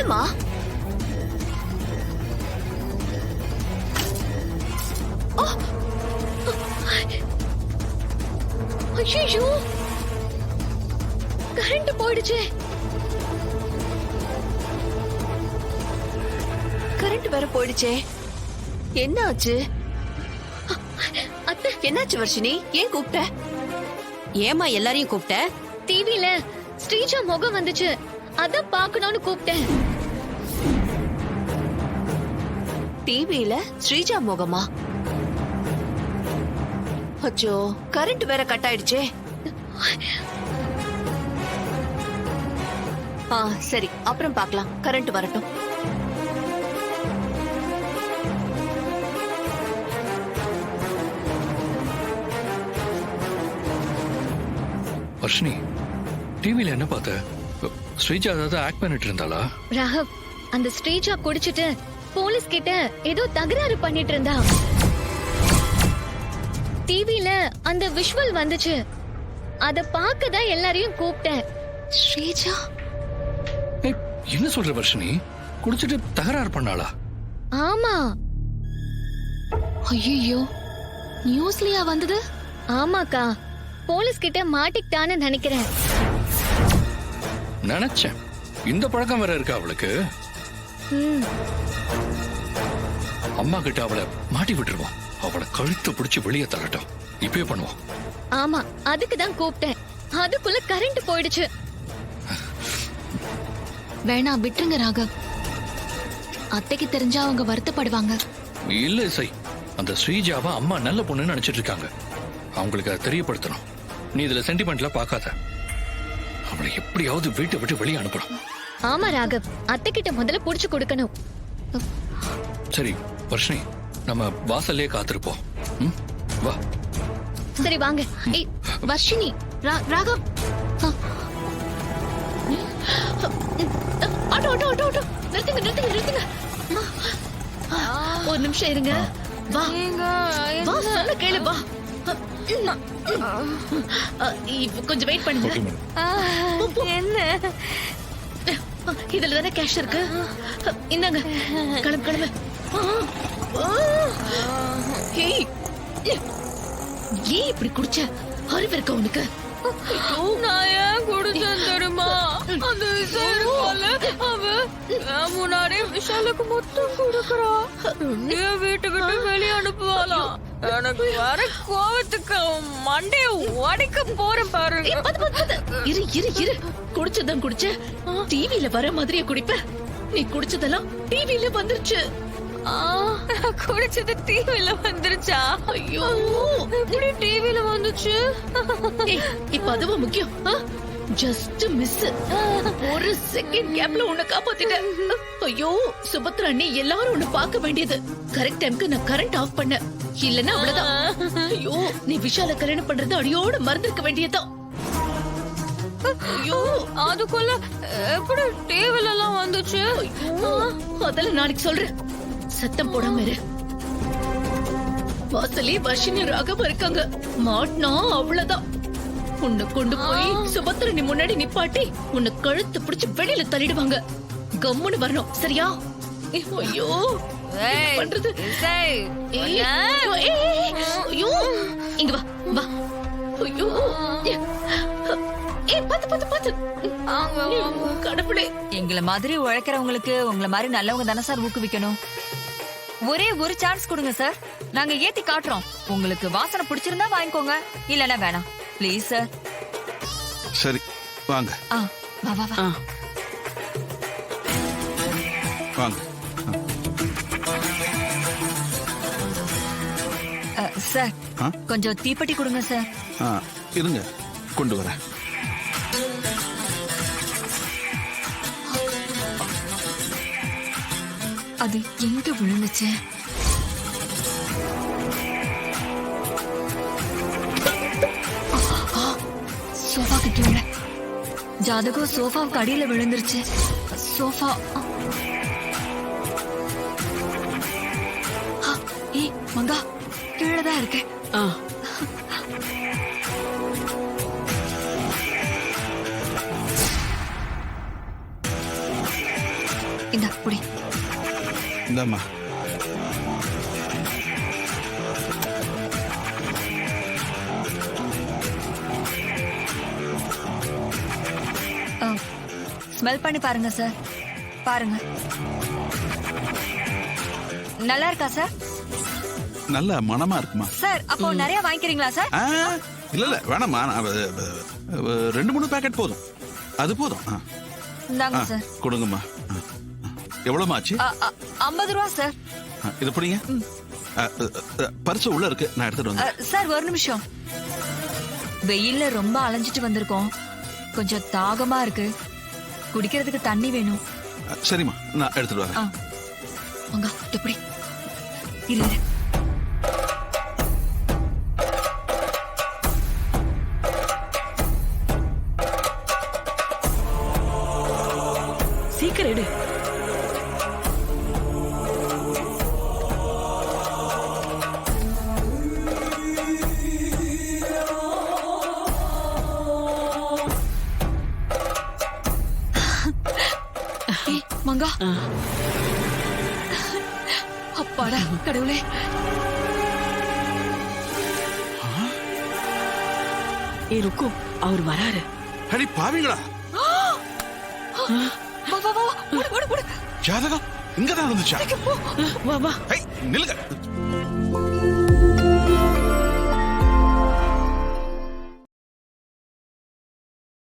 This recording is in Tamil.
சொல்லுமா. ஐயோ, கரண்ட் போயிடுச்சு. கரண்ட் வேற போயிடுச்சே. என்ன ஆச்சு? அத்தை, என்னாச்சு வர்ஷினி? ஏன் கூப்பிட்ட? ஏமா எல்லாரையும் கூப்பிட்ட? டிவில ஸ்ரீஜா முகம் வந்துச்சு, அத பாக்கணும்னு கூப்பிட்டேன். டிவில ஸ்ரீஜா முகமா? அச்சோ, கரண்ட் வேற கட் ஆயிடுச்சே. சரி, அப்புறம் பார்க்கலாம். கரண்ட் வரட்டும். வர்ஷினி, டிவில என்ன பார்த்த? ஸ்ரீஜா ஏதாவது ஆக்ட் பண்ணிட்டு இருந்தாளா? ராகவ், அந்த ஸ்ரீஜா குடிச்சிட்டு போலீஸ் கிட்ட ஏதோ தகராறு பண்ணிட்டு இருந்தா. டிவில அந்த விஷுவல் வந்துச்சு, அத பார்க்கதான் எல்லாரையும் கூப்பிட்டேன். ஸ்ரீஜா என்ன சொல்ற வர்ஷினி? குடிச்சிட்டு தகராறு பண்ணாளா? ஆமா. ஐயோ, நியூஸ்லயா வந்தது? ஆமாக்கா, போலீஸ் கிட்ட மாட்டிக்கிட்டான்னு நினைக்கிறேன். நினைச்சேன். இந்த பழக்கம் வேற இருக்கா அவளுக்கு? அம்மா கிட்ட அவளை மாட்டி விட்டுருவோம். அவளை கழுத்து பிடிச்சு வெளியே தள்ளட்டும். இப்பயே பண்ணுவோம். ஆமா, அதுக்கு தான் கூப்பிட்டேன். அதுக்குள்ள கரண்ட் போயிடுச்சு. வேணா, விட்டுருங்க ராகவ். அத்தைக்கு தெரிஞ்சா அவங்க வருத்தப்படுவாங்க. இல்ல இசை, அந்த ஸ்ரீஜாவை அம்மா நல்ல பொண்ணுன்னு நினைச்சிட்டு இருக்காங்க. அவங்களுக்கு அதை தெரியப்படுத்தணும். நீ இதுல சென்டிமெண்ட்ல பாக்காத. அவளை எப்படியாவது வீட்டை விட்டு வெளியே அனுப்பணும். ஆமா ராகவ், அத்தை கிட்ட முதல்ல புடிச்சு கொடுக்கணும். சரி வர்ஷினி, நம்ம வாசல்லே காத்திருப்போம். வா. சரி வாங்க. ஏய் Varshini, Raghav. Auto auto auto auto, நிறுத்துங்க நிறுத்துங்க நிறுத்துங்க. ஒரு நிமிஷம் இருங்க. வா வா, சொல்ல கேளு. வா, கொஞ்சம் வெயிட் பண்ணுங்க. என்ன? இதுல தானே கேஷ் இருக்கு. இந்தாங்க, கிளம்பு கிளம்பு. ஏய், ஏன் இப்படி குடிச்ச? அறிவு இருக்க உனக்கு? நான் ஏன் குடிச்சேன் தெரியுமா? அந்த அவ முன்னாடி விஷாலுக்கு மொத்தம் கொடுக்கறா. வீட்டு விட்டு வெளியே அனுப்புவாளாம். எனக்கு வர கோவத்துக்கு மண்டைய உடைக்க போறேன் பாரு. இரு இரு இரு, குடிச்சதான் குடிச்ச, டிவில வர மாதிரியே குடிப்ப. நீ குடிச்சதெல்லாம் டிவில வந்துருச்சு. குடிச்சது டிவில வந்துருச்சா? ஐயோ, எப்படி டிவில வந்துச்சு? இப்ப அதுவும் முக்கியம். Just miss. ஒரு செகண்ட் கேப்ல உன்னை காப்பாத்திட்டேன். ஐயோ சுபத்ரா, நீ எல்லாரும் உன்னை பார்க்க வேண்டியது. கரெக்ட் டைம்க்கு நான் கரண்ட் ஆஃப் பண்ண, இல்லன்னா அவ்வளவுதான். ஐயோ, நீ விஷால கல்யாணம் பண்றது அடியோட மறந்திருக்க வேண்டியதுதான். ஐயோ, அதுக்குள்ள எப்படி டிவில எல்லாம் வந்துச்சு? அதெல்லாம் நாளைக்கு சொல்றேன். சத்தம் போடாம இரு. வாசலே வர்ஷினி ராகவ இருக்காங்க. மாட்டினா அவ்வளவுதான். உன்னை கொண்டு போய் சுபத்ரனி முன்னாடி நிப்பாட்டி உன்னை கழுத்து பிடிச்சு வெளியில தள்ளிடுவாங்க. கம்முன்னு வரணும், சரியா? ஐயோ, பண்றது. ஐயோ, இங்க வா வா. ஐயோ, பாத்து பாத்து பாத்து. கடவுளே, எங்களை மாதிரி உழைக்கிறவங்களுக்கு உங்களை மாதிரி நல்லவங்க தானே சார் ஊக்குவிக்கணும். ஒரே ஒரு சான்ஸ் கொடுங்க சார், நாங்க ஏத்தி காட்டுறோம். உங்களுக்கு வாசனை பிடிச்சிருந்தா வாங்கிக்கோங்க, இல்லன்னா வேணாம். Please sir. சரி வாங்க. வா வா வா. வாங்க. சார், கொஞ்சம் தீப்பெட்டி கொடுங்க சார். இருங்க, கொண்டு வரேன். அது எங்க விழுந்துச்சு? சோஃபா கிட்ட விழ. ஜாதகம் சோஃபாவுக்கு அடியில விழுந்துருச்சு. சோஃபா. ஏய் மங்கா, கீழதான் இருக்கு. இந்த புடி. இந்தாம்மா. ஸ்மெல் பண்ணி பாருங்க சார். பாருங்க. நல்லா இருக்கா சார்? நல்ல மணமா இருக்குமா? சார் அப்போ நிறைய வாங்கிக்கிறீங்களா சார்? இல்ல வேணாம்மா, 2-3 பேக்கெட் போதும், அது போதும். இந்தாங்க சார். கொடுங்கம்மா. எவ்வளவுமா ஆச்சு? 50 ரூபா சார். இது பிடிங்க. பரிசு உள்ள இருக்கு, நான் எடுத்துட்டு வந்தேன். சார் ஒரு நிமிஷம். வெயில்ல ரொம்ப அலைஞ்சிட்டு வந்திருக்கோம், கொஞ்சம் தாகமா இருக்கு, குடிக்கிறதுக்கு தண்ணி வேணும். சரிம்மா, நான் எடுத்துட்டு வரேன். அங்க எப்படி இல்ல சீக்கிரம் எடு. மங்கா, அப்பாடா கடவுளே. ருக்கு அவர் வராரு. அடி பாவிங்களா, வா வா வா, ஓடு ஓடு ஓடு. ஜாதகம் இங்கதான் இருந்துச்சா? வா வா. நில்லுங்க.